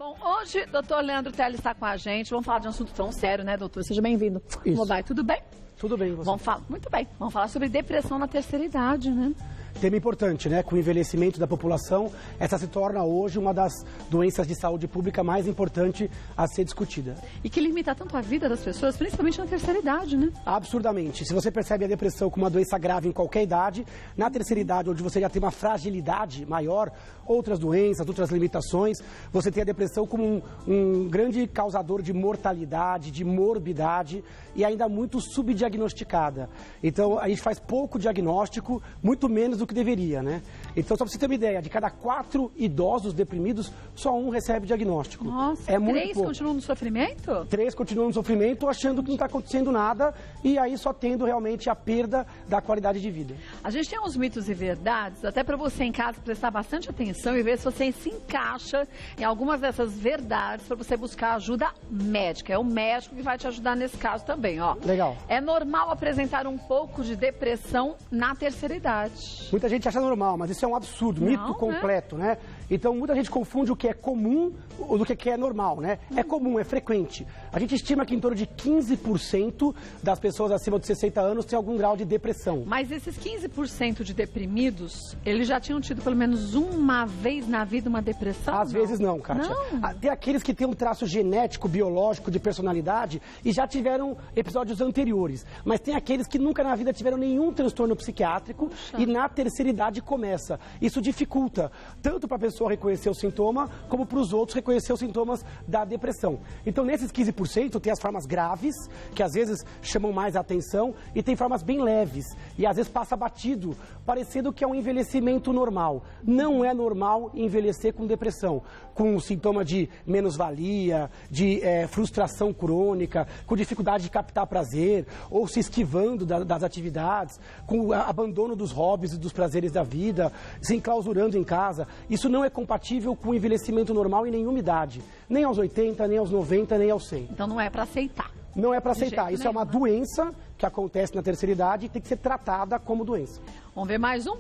Bom, hoje, doutor Leandro Teles está com a gente. Vamos falar de um assunto tão sério, né, doutor? Seja bem-vindo. Como vai? Tudo bem? Tudo bem, você? Muito bem. Vamos falar sobre depressão na terceira idade, né? Tema importante, né? Com o envelhecimento da população, essa se torna hoje uma das doenças de saúde pública mais importantes a ser discutida. E que limita tanto a vida das pessoas, principalmente na terceira idade, né? Absurdamente. Se você percebe a depressão como uma doença grave em qualquer idade, na terceira idade, onde você já tem uma fragilidade maior, outras doenças, outras limitações, você tem a depressão como um grande causador de mortalidade, de morbidade e ainda muito subdiagnosticada. Então, a gente faz pouco diagnóstico, muito menos do que deveria, né? Então, só para você ter uma ideia, de cada 4 idosos deprimidos, só um recebe diagnóstico. Nossa, é muito 3 pouco. continuam no sofrimento? 3 continuam no sofrimento, achando que não está acontecendo nada e aí só tendo realmente a perda da qualidade de vida. A gente tem uns mitos e verdades, até para você em casa prestar bastante atenção e ver se você se encaixa em algumas dessas verdades para você buscar ajuda médica. É o médico que vai te ajudar nesse caso também, ó. Legal. É normal apresentar um pouco de depressão na terceira idade. Muita gente acha normal, mas isso é um absurdo, mito completo, né? Então, muita gente confunde o que é comum do que é normal, né? É comum, é frequente. A gente estima que em torno de 15% das pessoas acima de 60 anos tem algum grau de depressão. Mas esses 15% de deprimidos, eles já tinham tido pelo menos uma vez na vida uma depressão? Às vezes não, Kátia. Não. Tem aqueles que têm um traço genético, biológico, de personalidade e já tiveram episódios anteriores. Mas tem aqueles que nunca na vida tiveram nenhum transtorno psiquiátrico e na terceira idade começa. Isso dificulta, tanto para a pessoa reconhecer o sintoma, como para os outros reconhecer os sintomas da depressão. Então, nesses 15%, tem as formas graves, que às vezes chamam mais a atenção, e tem formas bem leves, e às vezes passa batido, parecendo que é um envelhecimento normal. Não é normal envelhecer com depressão, com sintoma de menos-valia, de frustração crônica, com dificuldade de captar prazer, ou se esquivando das atividades, com o abandono dos hobbies e dos prazeres da vida, se enclausurando em casa. Isso não é compatível com o envelhecimento normal em nenhuma idade, nem aos 80, nem aos 90, nem aos 100. Então não é para aceitar. Não é para aceitar. Isso é uma doença que acontece na terceira idade e tem que ser tratada como doença. Vamos ver mais um?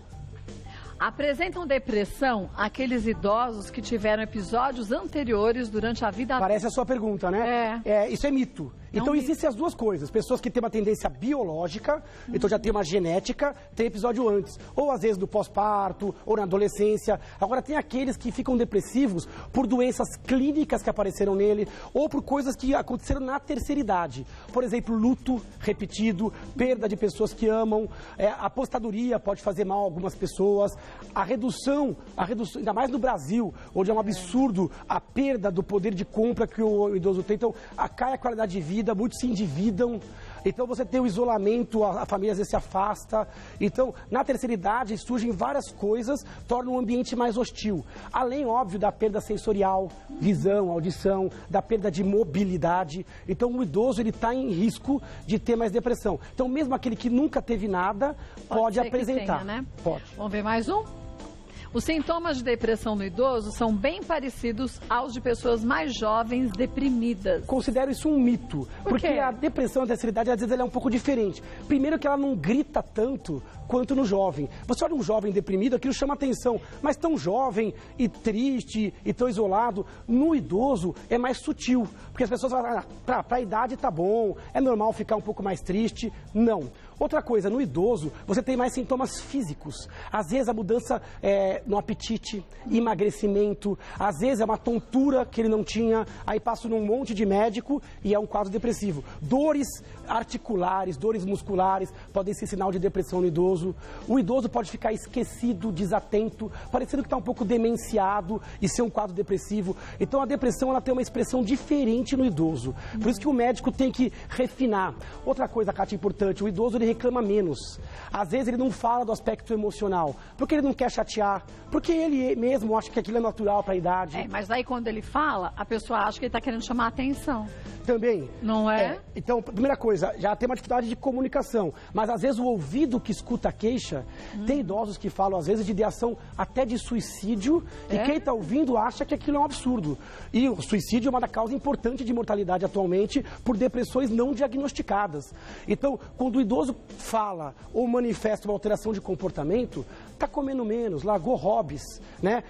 Apresentam depressão aqueles idosos que tiveram episódios anteriores durante a vida adulta. Parece a sua pergunta, né? Isso é mito. Então existem as duas coisas. Pessoas que têm uma tendência biológica, então já tem uma genética, tem episódio antes. Ou às vezes do pós-parto, ou na adolescência. Agora tem aqueles que ficam depressivos por doenças clínicas que apareceram nele, ou por coisas que aconteceram na terceira idade. Por exemplo, luto repetido, perda de pessoas que amam, a apostadoria pode fazer mal a algumas pessoas, a redução, ainda mais no Brasil, onde é um absurdo a perda do poder de compra que o idoso tem. Então, cai a qualidade de vida, muitos se endividam, então você tem o isolamento, a família às vezes se afasta. Então, na terceira idade surgem várias coisas, tornam o ambiente mais hostil. Além, óbvio, da perda sensorial, visão, audição, da perda de mobilidade. Então, o idoso ele está em risco de ter mais depressão. Então, mesmo aquele que nunca teve nada, pode apresentar. Tenha, né? Pode. Vamos ver mais um? Os sintomas de depressão no idoso são bem parecidos aos de pessoas mais jovens deprimidas. Considero isso um mito, porque a depressão na terceira idade, às vezes, ela é um pouco diferente. Primeiro que ela não grita tanto quanto no jovem. Você olha um jovem deprimido, aquilo chama atenção, mas tão jovem e triste e tão isolado, no idoso é mais sutil, porque as pessoas falam, para a idade tá bom, é normal ficar um pouco mais triste. Não. Outra coisa, no idoso, você tem mais sintomas físicos. Às vezes a mudança no apetite, emagrecimento, às vezes é uma tontura que ele não tinha, aí passa num monte de médico e é um quadro depressivo. Dores articulares, dores musculares, podem ser sinal de depressão no idoso. O idoso pode ficar esquecido, desatento, parecendo que está um pouco demenciado e ser um quadro depressivo. Então a depressão ela tem uma expressão diferente no idoso. Por isso que o médico tem que refinar. Outra coisa, Kátia, importante, o idoso ele reclama menos. Às vezes ele não fala do aspecto emocional, porque ele não quer chatear, porque ele mesmo acha que aquilo é natural para a idade. Mas aí quando ele fala, a pessoa acha que ele está querendo chamar a atenção. Também. Não é? Então, primeira coisa, já tem uma dificuldade de comunicação, mas às vezes o ouvido que escuta a queixa, tem idosos que falam às vezes de ideação até de suicídio, e quem está ouvindo acha que aquilo é um absurdo. E o suicídio é uma causa importante de mortalidade atualmente por depressões não diagnosticadas. Então, quando o idoso fala ou manifesta uma alteração de comportamento, está comendo menos, largou hobbies, né?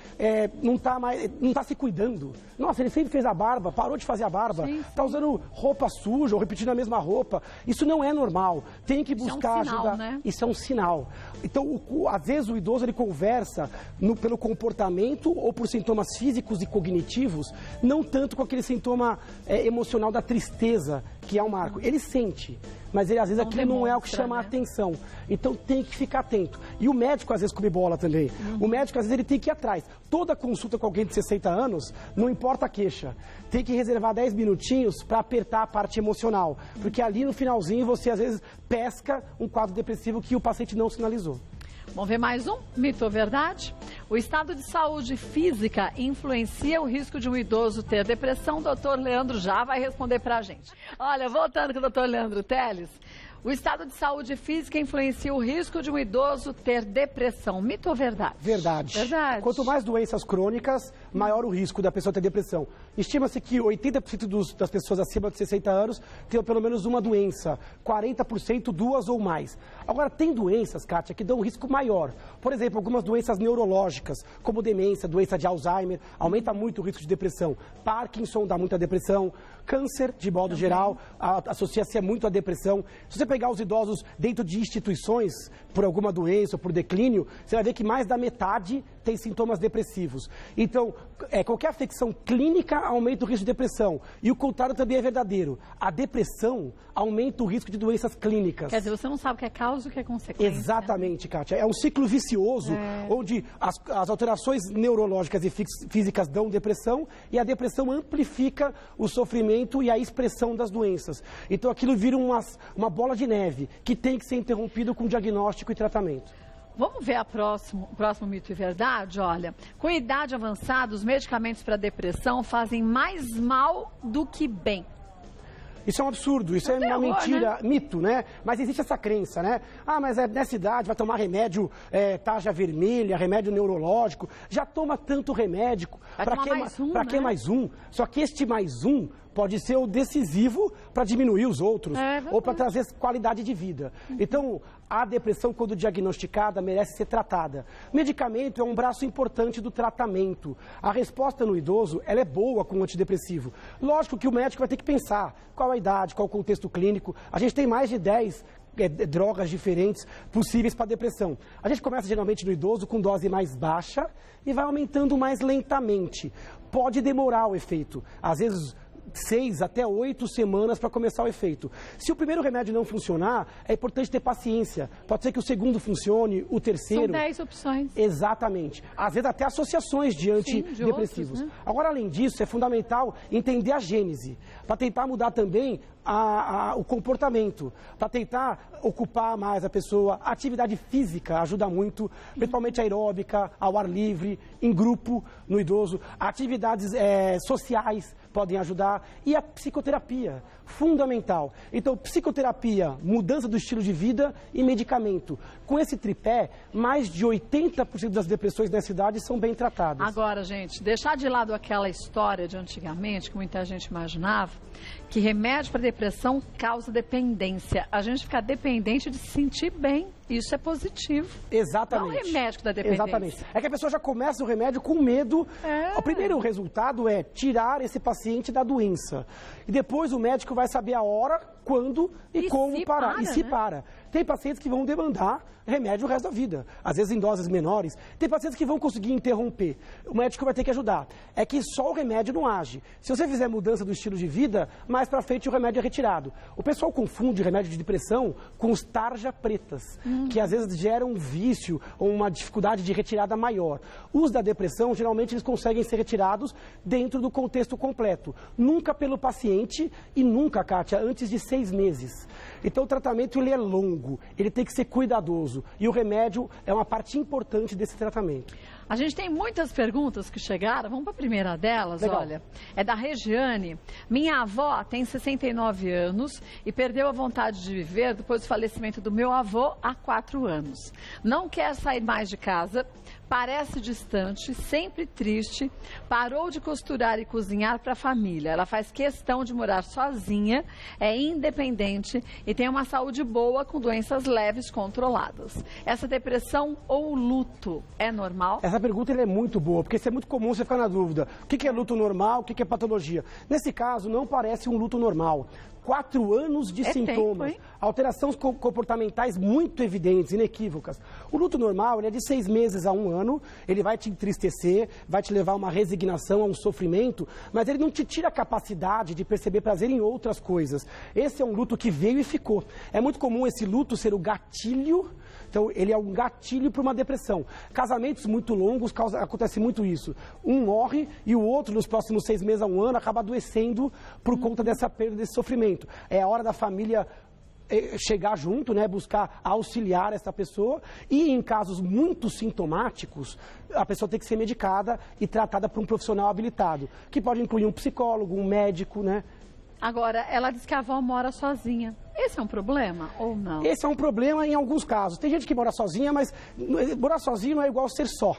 Não está se cuidando. Nossa, ele sempre fez a barba, parou de fazer a barba, está usando roupa suja ou repetindo a mesma roupa. Isso não é normal. Tem que buscar ajuda. Sinal, né? Isso é um sinal. Então, às vezes o idoso ele conversa pelo comportamento ou por sintomas físicos e cognitivos, não tanto com aquele sintoma emocional da tristeza, que é um marco. Ele sente, mas ele, às vezes aquilo não é o que chama a atenção. Então tem que ficar atento. E o médico às vezes come bola também. O médico às vezes ele tem que ir atrás. Toda consulta com alguém de 60 anos, não importa a queixa, tem que reservar 10 minutinhos para apertar a parte emocional. Porque ali no finalzinho você às vezes pesca um quadro depressivo que o paciente não sinalizou. Vamos ver mais um? Mito ou verdade? O estado de saúde física influencia o risco de um idoso ter depressão? O doutor Leandro já vai responder pra gente. Olha, voltando com o doutor Leandro Teles. O estado de saúde física influencia o risco de um idoso ter depressão. Mito ou verdade? Verdade. Verdade. Quanto mais doenças crônicas, maior o risco da pessoa ter depressão. Estima-se que 80% das pessoas acima de 60 anos tenham pelo menos uma doença, 40% duas ou mais. Agora, tem doenças, Kátia, que dão um risco maior. Por exemplo, algumas doenças neurológicas, como demência, doença de Alzheimer, aumenta muito o risco de depressão. Parkinson dá muita depressão. Câncer, de modo geral, associa-se muito à depressão. Se você pegar os idosos dentro de instituições, por alguma doença ou por declínio, você vai ver que mais da metade tem sintomas depressivos. Então, qualquer afecção clínica aumenta o risco de depressão. E o contrário também é verdadeiro. A depressão aumenta o risco de doenças clínicas. Quer dizer, você não sabe o que é causa e o que é consequência. Exatamente, Kátia. É um ciclo vicioso, onde as alterações neurológicas e físicas dão depressão e a depressão amplifica o sofrimento e a expressão das doenças. Então, aquilo vira uma bola de neve que tem que ser interrompido com diagnóstico e tratamento. Vamos ver o próximo mito e verdade? Olha, com idade avançada, os medicamentos para depressão fazem mais mal do que bem. Isso é um absurdo, isso é uma mentira, né? Mito, né? Mas existe essa crença, né? Ah, mas nessa idade vai tomar remédio tarja vermelha, remédio neurológico. Já toma tanto remédio. Para que mais um? Só que este mais um pode ser o decisivo para diminuir os outros ou para trazer qualidade de vida. Então, a depressão, quando diagnosticada, merece ser tratada. Medicamento é um braço importante do tratamento. A resposta no idoso, ela é boa com o antidepressivo. Lógico que o médico vai ter que pensar qual a idade, qual o contexto clínico. A gente tem mais de 10 drogas diferentes possíveis para depressão. A gente começa geralmente no idoso com dose mais baixa e vai aumentando mais lentamente. Pode demorar o efeito. Às vezes 6 até 8 semanas para começar o efeito. Se o primeiro remédio não funcionar, é importante ter paciência. Pode ser que o segundo funcione, o terceiro... São 10 opções. Exatamente. Às vezes até associações de antidepressivos. Sim, de outros, né? Agora, além disso, é fundamental entender a gênese, para tentar mudar também o comportamento, para tentar ocupar mais a pessoa. A atividade física ajuda muito, principalmente aeróbica, ao ar livre, em grupo, no idoso. Atividades sociais podem ajudar. E a psicoterapia, fundamental. Então, psicoterapia, mudança do estilo de vida e medicamento. Com esse tripé, mais de 80% das depressões nessa idade são bem tratadas. Agora, gente, deixar de lado aquela história de antigamente, que muita gente imaginava, que remédio para depressão causa dependência. A gente fica dependente de se sentir bem. Isso é positivo. Exatamente. Não é remédio da dependência. Exatamente. É que a pessoa já começa o remédio com medo. O primeiro resultado é tirar esse paciente da doença. E depois o médico vai saber a hora, quando e como parar. E se para. Tem pacientes que vão demandar remédio o resto da vida. Às vezes em doses menores. Tem pacientes que vão conseguir interromper. O médico vai ter que ajudar. É que só o remédio não age. Se você fizer mudança do estilo de vida, mais pra frente o remédio é retirado. O pessoal confunde remédio de depressão com os tarja pretas, que às vezes geram um vício ou uma dificuldade de retirada maior. Os da depressão, geralmente, eles conseguem ser retirados dentro do contexto completo. Nunca pelo paciente e nunca, Kátia, antes de 6 meses. Então o tratamento ele é longo, ele tem que ser cuidadoso e o remédio é uma parte importante desse tratamento. A gente tem muitas perguntas que chegaram. Vamos para a primeira delas, Legal. olha. É da Regiane. Minha avó tem 69 anos e perdeu a vontade de viver depois do falecimento do meu avô há 4 anos. Não quer sair mais de casa, parece distante, sempre triste, parou de costurar e cozinhar para a família. Ela faz questão de morar sozinha, é independente e tem uma saúde boa com doenças leves controladas. Essa depressão ou luto é normal? Essa pergunta é muito boa, porque isso é muito comum você ficar na dúvida. O que é luto normal, o que é patologia? Nesse caso, não parece um luto normal. 4 anos de sintomas, alterações comportamentais muito evidentes, inequívocas. O luto normal ele é de 6 meses a 1 ano, ele vai te entristecer, vai te levar a uma resignação, a um sofrimento, mas ele não te tira a capacidade de perceber prazer em outras coisas. Esse é um luto que veio e ficou. É muito comum esse luto ser o gatilho. Então, ele é um gatilho para uma depressão. Casamentos muito longos, acontece muito isso. Um morre e o outro, nos próximos 6 meses a 1 ano, acaba adoecendo por conta dessa perda, desse sofrimento. É a hora da família chegar junto, né, buscar auxiliar essa pessoa e em casos muito sintomáticos, a pessoa tem que ser medicada e tratada por um profissional habilitado, que pode incluir um psicólogo, um médico, né? Agora, ela diz que a avó mora sozinha. Esse é um problema ou não? Esse é um problema em alguns casos. Tem gente que mora sozinha, mas morar sozinho não é igual ser só.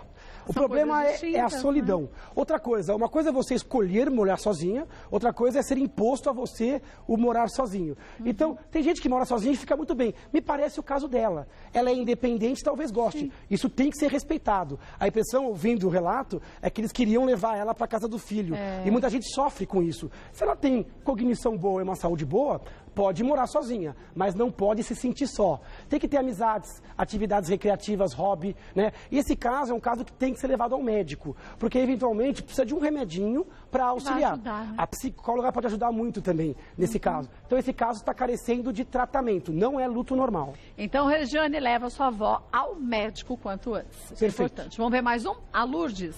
O problema é a solidão. Né? Outra coisa, uma coisa é você escolher morar sozinha, outra coisa é ser imposto a você o morar sozinho. Então, tem gente que mora sozinha e fica muito bem. Me parece o caso dela. Ela é independente, talvez goste. Sim. Isso tem que ser respeitado. A impressão, ouvindo o relato, é que eles queriam levar ela para a casa do filho. E muita gente sofre com isso. Se ela tem cognição boa e uma saúde boa, pode morar sozinha, mas não pode se sentir só. Tem que ter amizades, atividades recreativas, hobby, né? E esse caso é um caso que tem que ser levado ao médico, porque eventualmente precisa de um remedinho para auxiliar. Ajudar, né? A psicóloga pode ajudar muito também nesse caso. Então esse caso está carecendo de tratamento, não é luto normal. Então, Regiane, leva sua avó ao médico quanto antes. Isso é importante. Vamos ver mais um? A Lourdes.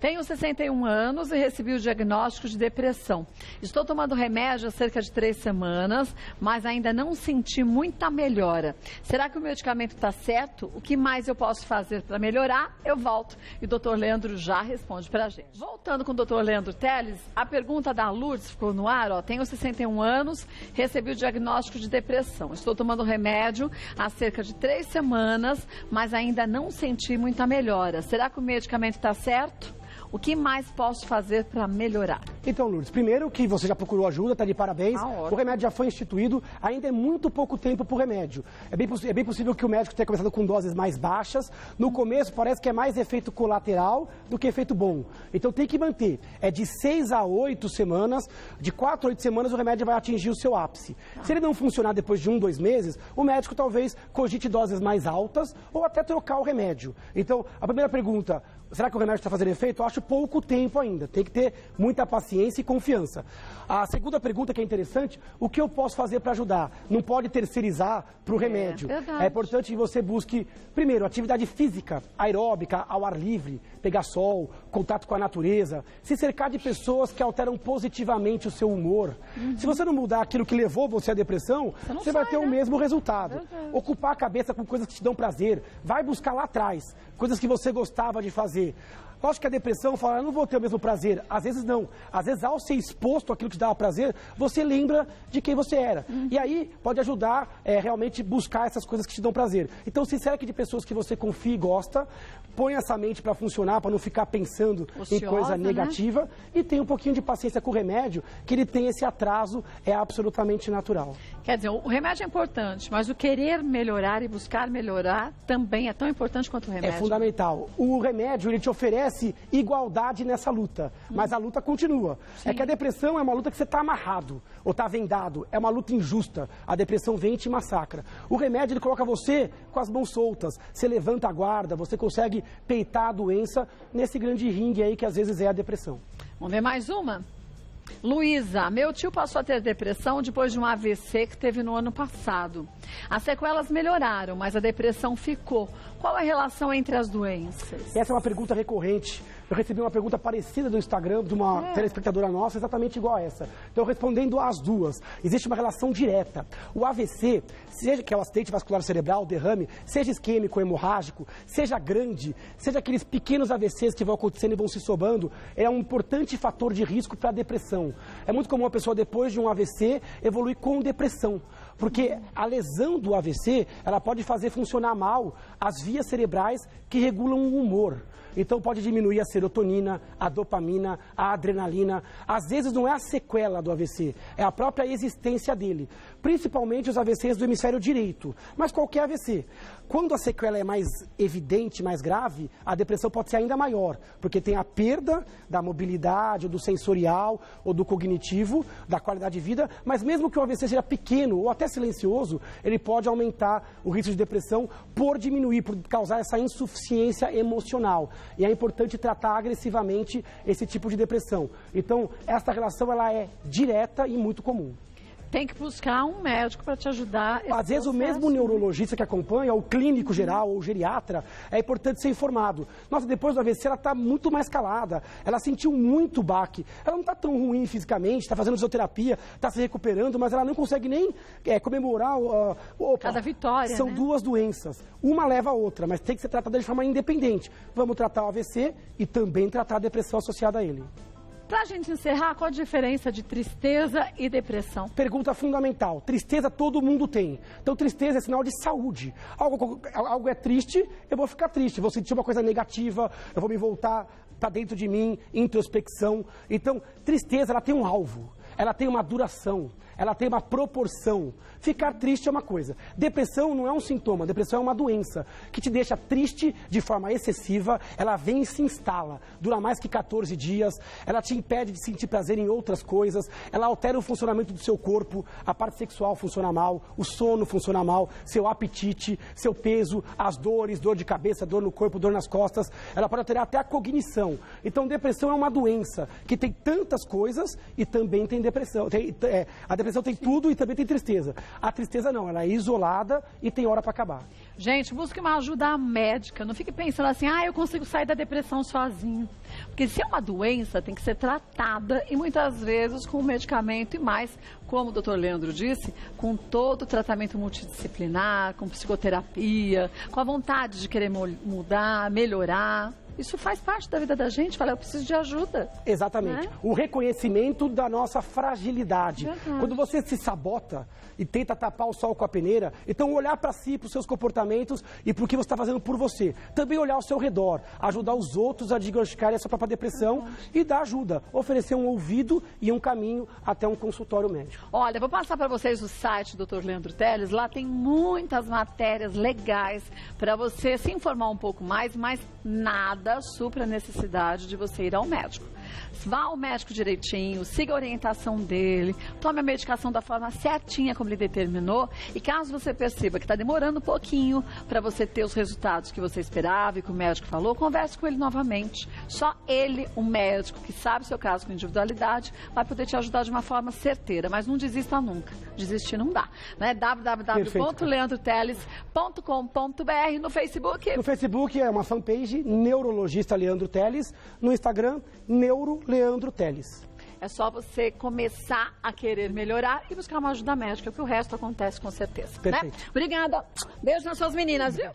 Tenho 61 anos e recebi o diagnóstico de depressão. Estou tomando remédio há cerca de 3 semanas, mas ainda não senti muita melhora. Será que o medicamento está certo? O que mais eu posso fazer para melhorar? Eu volto. E o doutor Leandro já responde para a gente. Voltando com o doutor Leandro Teles, a pergunta da Lourdes ficou no ar. Tenho 61 anos, recebi o diagnóstico de depressão. Estou tomando remédio há cerca de 3 semanas, mas ainda não senti muita melhora. Será que o medicamento está certo? O que mais posso fazer para melhorar? Então, Lourdes, primeiro que você já procurou ajuda, está de parabéns. O remédio já foi instituído, ainda é muito pouco tempo para o remédio. É bem possível que o médico tenha começado com doses mais baixas. No começo parece que é mais efeito colateral do que efeito bom. Então tem que manter. É de 6 a 8 semanas, de 4 a 8 semanas o remédio vai atingir o seu ápice. Se ele não funcionar depois de 1, 2 meses, o médico talvez cogite doses mais altas ou até trocar o remédio. Então, a primeira pergunta, será que o remédio está fazendo efeito? Eu acho pouco tempo ainda. Tem que ter muita paciência e confiança. A segunda pergunta que é interessante, o que eu posso fazer para ajudar? Não pode terceirizar para o remédio. É importante que você busque, primeiro, atividade física, aeróbica, ao ar livre, pegar sol, contato com a natureza, se cercar de pessoas que alteram positivamente o seu humor. Se você não mudar aquilo que levou você à depressão, você vai ter o mesmo resultado. Ocupar a cabeça com coisas que te dão prazer. Vai buscar lá atrás, coisas que você gostava de fazer. Lógico que a depressão fala, eu não vou ter o mesmo prazer. Às vezes não. Às vezes, ao ser exposto àquilo que te dava prazer, você lembra de quem você era. E aí, pode ajudar realmente buscar essas coisas que te dão prazer. Então, se cerque de pessoas que você confia e gosta, põe essa mente para funcionar, para não ficar pensando em coisa negativa, né? E tenha um pouquinho de paciência com o remédio, que ele tem esse atraso, é absolutamente natural. Quer dizer, o remédio é importante, mas o querer melhorar e buscar melhorar também é tão importante quanto o remédio. É fundamental. O remédio, ele te oferece igualdade nessa luta, mas a luta continua. Sim. É que a depressão é uma luta que você está amarrado ou está vendado, é uma luta injusta. A depressão vem e te massacra. O remédio, ele coloca você com as mãos soltas, você levanta a guarda, você consegue peitar a doença nesse grande ringue aí que às vezes é a depressão. Vamos ver mais uma? Luísa, meu tio passou a ter depressão depois de um AVC que teve no ano passado. As sequelas melhoraram, mas a depressão ficou. Qual a relação entre as doenças? Essa é uma pergunta recorrente Eu recebi uma pergunta parecida do Instagram de uma telespectadora nossa, exatamente igual a essa. Então, respondendo às duas, existe uma relação direta. O AVC, seja que é o acidente vascular cerebral, o derrame, seja isquêmico, hemorrágico, seja grande, seja aqueles pequenos AVCs que vão acontecendo e vão se somando, é um importante fator de risco para a depressão. É muito comum a pessoa, depois de um AVC, evoluir com depressão. Porque a lesão do AVC, ela pode fazer funcionar mal as vias cerebrais que regulam o humor. Então pode diminuir a serotonina, a dopamina, a adrenalina. Às vezes não é a sequela do AVC, é a própria existência dele. Principalmente os AVCs do hemisfério direito, mas qualquer AVC. Quando a sequela é mais evidente, mais grave, a depressão pode ser ainda maior, porque tem a perda da mobilidade, ou do sensorial, ou do cognitivo, da qualidade de vida, mas mesmo que o AVC seja pequeno ou até silencioso, ele pode aumentar o risco de depressão por diminuir, por causar essa insuficiência emocional. E é importante tratar agressivamente esse tipo de depressão. Então, essa relação ela é direta e muito comum. Tem que buscar um médico para te ajudar. Às vezes o mesmo neurologista que acompanha, o clínico geral ou o geriatra, é importante ser informado. Nossa, depois do AVC ela está muito mais calada, ela sentiu muito baque, ela não está tão ruim fisicamente, está fazendo fisioterapia, está se recuperando, mas ela não consegue nem comemorar. Cada vitória, São duas doenças, uma leva a outra, mas tem que ser tratada de forma independente. Vamos tratar o AVC e também tratar a depressão associada a ele. Pra gente encerrar, qual a diferença de tristeza e depressão? Pergunta fundamental. Tristeza todo mundo tem. Então, tristeza é sinal de saúde. Algo é triste, eu vou ficar triste. Vou sentir uma coisa negativa, eu vou me voltar para dentro de mim, introspecção. Então, tristeza, ela tem um alvo. Ela tem uma duração. Ela tem uma proporção. Ficar triste é uma coisa. Depressão não é um sintoma, depressão é uma doença que te deixa triste de forma excessiva, ela vem e se instala. Dura mais que 14 dias, ela te impede de sentir prazer em outras coisas, ela altera o funcionamento do seu corpo, a parte sexual funciona mal, o sono funciona mal, seu apetite, seu peso, as dores, dor de cabeça, dor no corpo, dor nas costas, ela pode alterar até a cognição. Então, depressão é uma doença que tem tantas coisas e também tem depressão. A depressão tem tudo e também tem tristeza. A tristeza não, ela é isolada e tem hora para acabar. Gente, busque uma ajuda médica. Não fique pensando assim, eu consigo sair da depressão sozinho. Porque se é uma doença, tem que ser tratada e muitas vezes com medicamento e mais, como o doutor Leandro disse, com todo o tratamento multidisciplinar, com psicoterapia, com a vontade de querer mudar, melhorar. Isso faz parte da vida da gente, eu preciso de ajuda. Exatamente. O reconhecimento da nossa fragilidade. Verdade. Quando você se sabota e tenta tapar o sol com a peneira, então olhar para si, para os seus comportamentos e para o que você está fazendo por você. Também olhar ao seu redor, ajudar os outros a diagnosticarem a sua própria depressão e dar ajuda. Oferecer um ouvido e um caminho até um consultório médico. Olha, vou passar para vocês o site do Dr. Leandro Teles. Lá tem muitas matérias legais para você se informar um pouco mais, mas nada supra a necessidade de você ir ao médico. Vá ao médico direitinho, siga a orientação dele, tome a medicação da forma certinha como ele determinou e caso você perceba que está demorando um pouquinho para você ter os resultados que você esperava e que o médico falou, converse com ele novamente. Só ele, o médico que sabe o seu caso com individualidade, vai poder te ajudar de uma forma certeira, mas não desista nunca. Desistir não dá. Né? www.leandroteles.com.br no Facebook. No Facebook é uma fanpage, Neurologista Leandro Teles. No Instagram, Neuro Leandro Teles. É só você começar a querer melhorar e buscar uma ajuda médica, que o resto acontece com certeza. Perfeito. Né? Obrigada. Beijo nas suas meninas, viu?